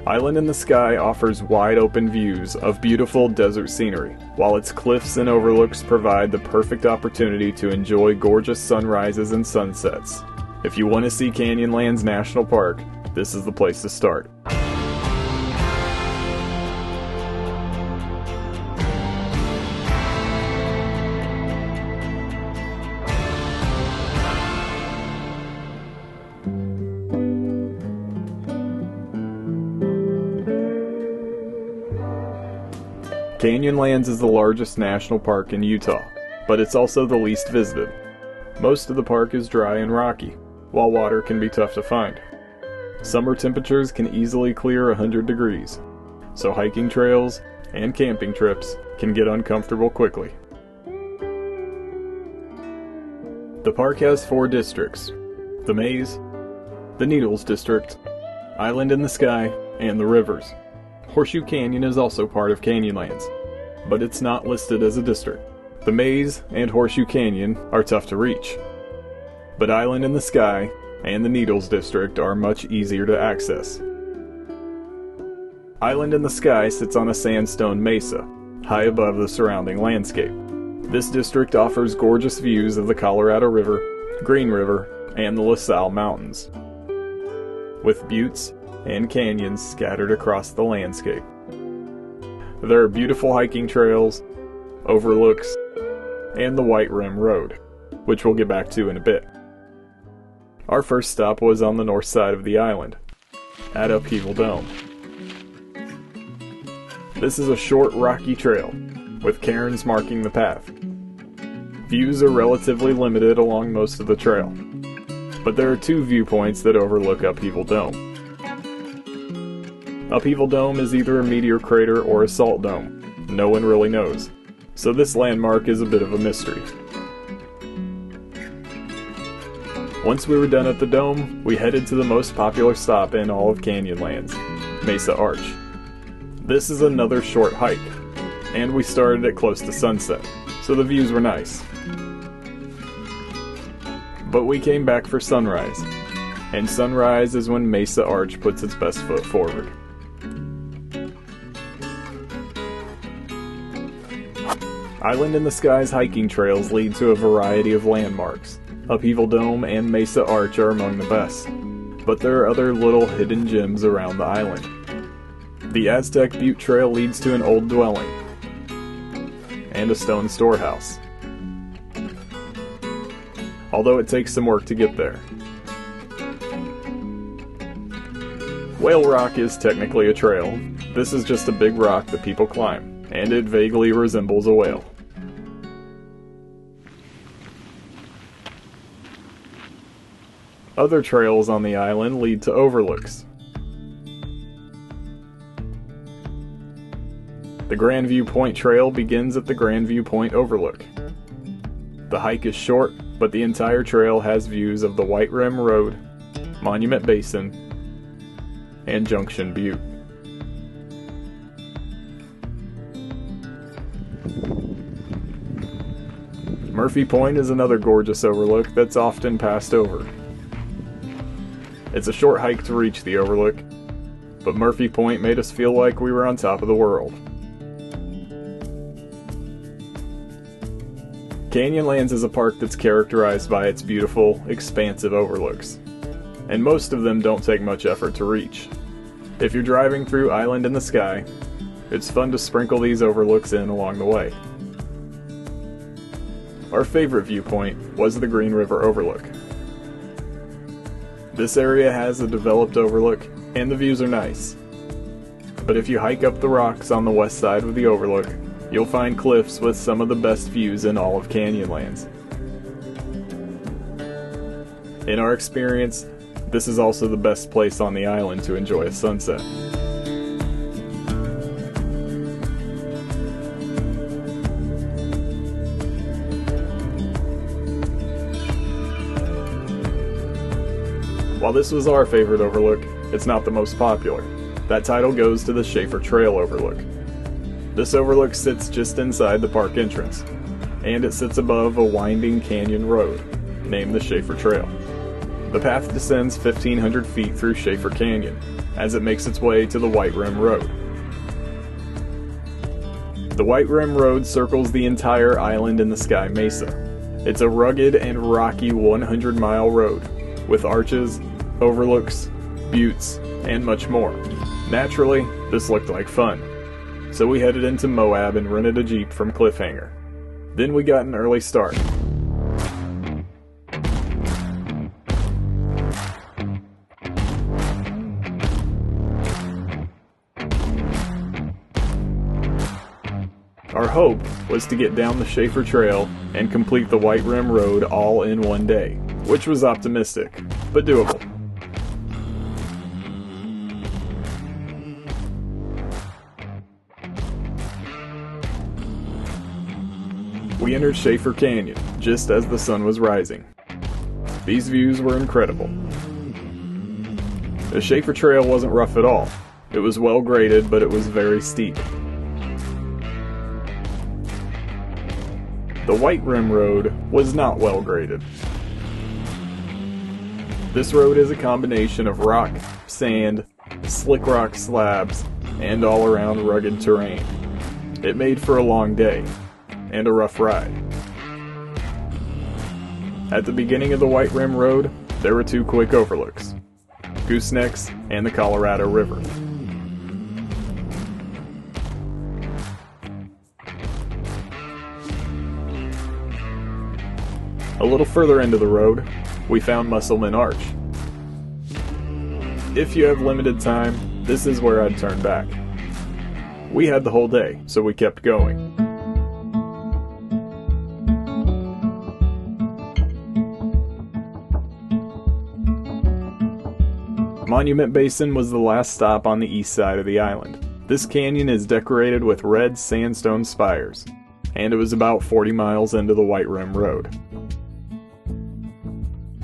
Island in the Sky offers wide open views of beautiful desert scenery, while its cliffs and overlooks provide the perfect opportunity to enjoy gorgeous sunrises and sunsets. If you want to see Canyonlands National Park, this is the place to start. Canyonlands is the largest national park in Utah, but it's also the least visited. Most of the park is dry and rocky, while water can be tough to find. Summer temperatures can easily clear 100 degrees, so hiking trails and camping trips can get uncomfortable quickly. The park has 4 districts: the Maze, the Needles District, Island in the Sky, and the Rivers. Horseshoe Canyon is also part of Canyonlands, but it's not listed as a district. The Maze and Horseshoe Canyon are tough to reach, but Island in the Sky and the Needles District are much easier to access. Island in the Sky sits on a sandstone mesa, high above the surrounding landscape. This district offers gorgeous views of the Colorado River, Green River, and the La Salle Mountains, with buttes and canyons scattered across the landscape. There are beautiful hiking trails, overlooks, and the White Rim Road, which we'll get back to in a bit. Our first stop was on the north side of the island, at Upheaval Dome. This is a short, rocky trail, with cairns marking the path. Views are relatively limited along most of the trail, but there are 2 viewpoints that overlook Upheaval Dome. Upheaval Dome is either a meteor crater or a salt dome. No one really knows, so this landmark is a bit of a mystery. Once we were done at the dome, we headed to the most popular stop in all of Canyonlands, Mesa Arch. This is another short hike, and we started at close to sunset, so the views were nice. But we came back for sunrise, and sunrise is when Mesa Arch puts its best foot forward. Island in the Sky's hiking trails lead to a variety of landmarks. Upheaval Dome and Mesa Arch are among the best, but there are other little hidden gems around the island. The Aztec Butte Trail leads to an old dwelling and a stone storehouse, although it takes some work to get there. Whale Rock is technically a trail. This is just a big rock that people climb, and it vaguely resembles a whale. Other trails on the island lead to overlooks. The Grand View Point Trail begins at the Grand View Point Overlook. The hike is short, but the entire trail has views of the White Rim Road, Monument Basin, and Junction Butte. Murphy Point is another gorgeous overlook that's often passed over. It's a short hike to reach the overlook, but Murphy Point made us feel like we were on top of the world. Canyonlands is a park that's characterized by its beautiful, expansive overlooks, and most of them don't take much effort to reach. If you're driving through Island in the Sky, it's fun to sprinkle these overlooks in along the way. Our favorite viewpoint was the Green River Overlook. This area has a developed overlook, and the views are nice. But if you hike up the rocks on the west side of the overlook, you'll find cliffs with some of the best views in all of Canyonlands. In our experience, this is also the best place on the island to enjoy a sunset. While this was our favorite overlook, it's not the most popular. That title goes to the Shafer Trail Overlook. This overlook sits just inside the park entrance, and it sits above a winding canyon road, named the Shafer Trail. The path descends 1,500 feet through Shafer Canyon, as it makes its way to the White Rim Road. The White Rim Road circles the entire island in the Sky Mesa. It's a rugged and rocky 100-mile road, with arches, overlooks, buttes, and much more. Naturally, this looked like fun, so we headed into Moab and rented a Jeep from Cliffhanger. Then we got an early start. Our hope was to get down the Shafer Trail and complete the White Rim Road all in one day, which was optimistic, but doable. We entered Shafer Canyon just as the sun was rising. These views were incredible. The Shafer Trail wasn't rough at all. It was well graded, but it was very steep. The White Rim Road was not well graded. This road is a combination of rock, sand, slick rock slabs, and all-around rugged terrain. It made for a long day, and a rough ride. At the beginning of the White Rim Road, there were two quick overlooks, Goosenecks and the Colorado River. A little further into the road, we found Musselman Arch. If you have limited time, this is where I'd turn back. We had the whole day, so we kept going. Monument Basin was the last stop on the east side of the island. This canyon is decorated with red sandstone spires, and it was about 40 miles into the White Rim Road.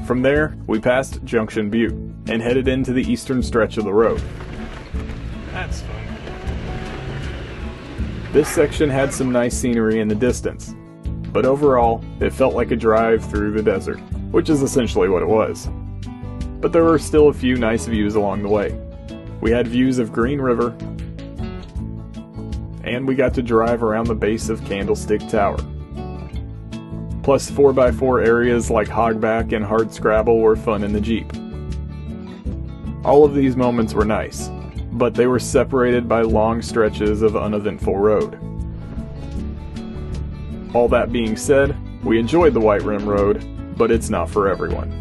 From there, we passed Junction Butte and headed into the eastern stretch of the road. That's fun. This section had some nice scenery in the distance, but overall, it felt like a drive through the desert, which is essentially what it was. But there were still a few nice views along the way. We had views of Green River, and we got to drive around the base of Candlestick Tower. Plus 4x4 areas like Hogback and Hardscrabble were fun in the Jeep. All of these moments were nice, but they were separated by long stretches of uneventful road. All that being said, we enjoyed the White Rim Road, but it's not for everyone.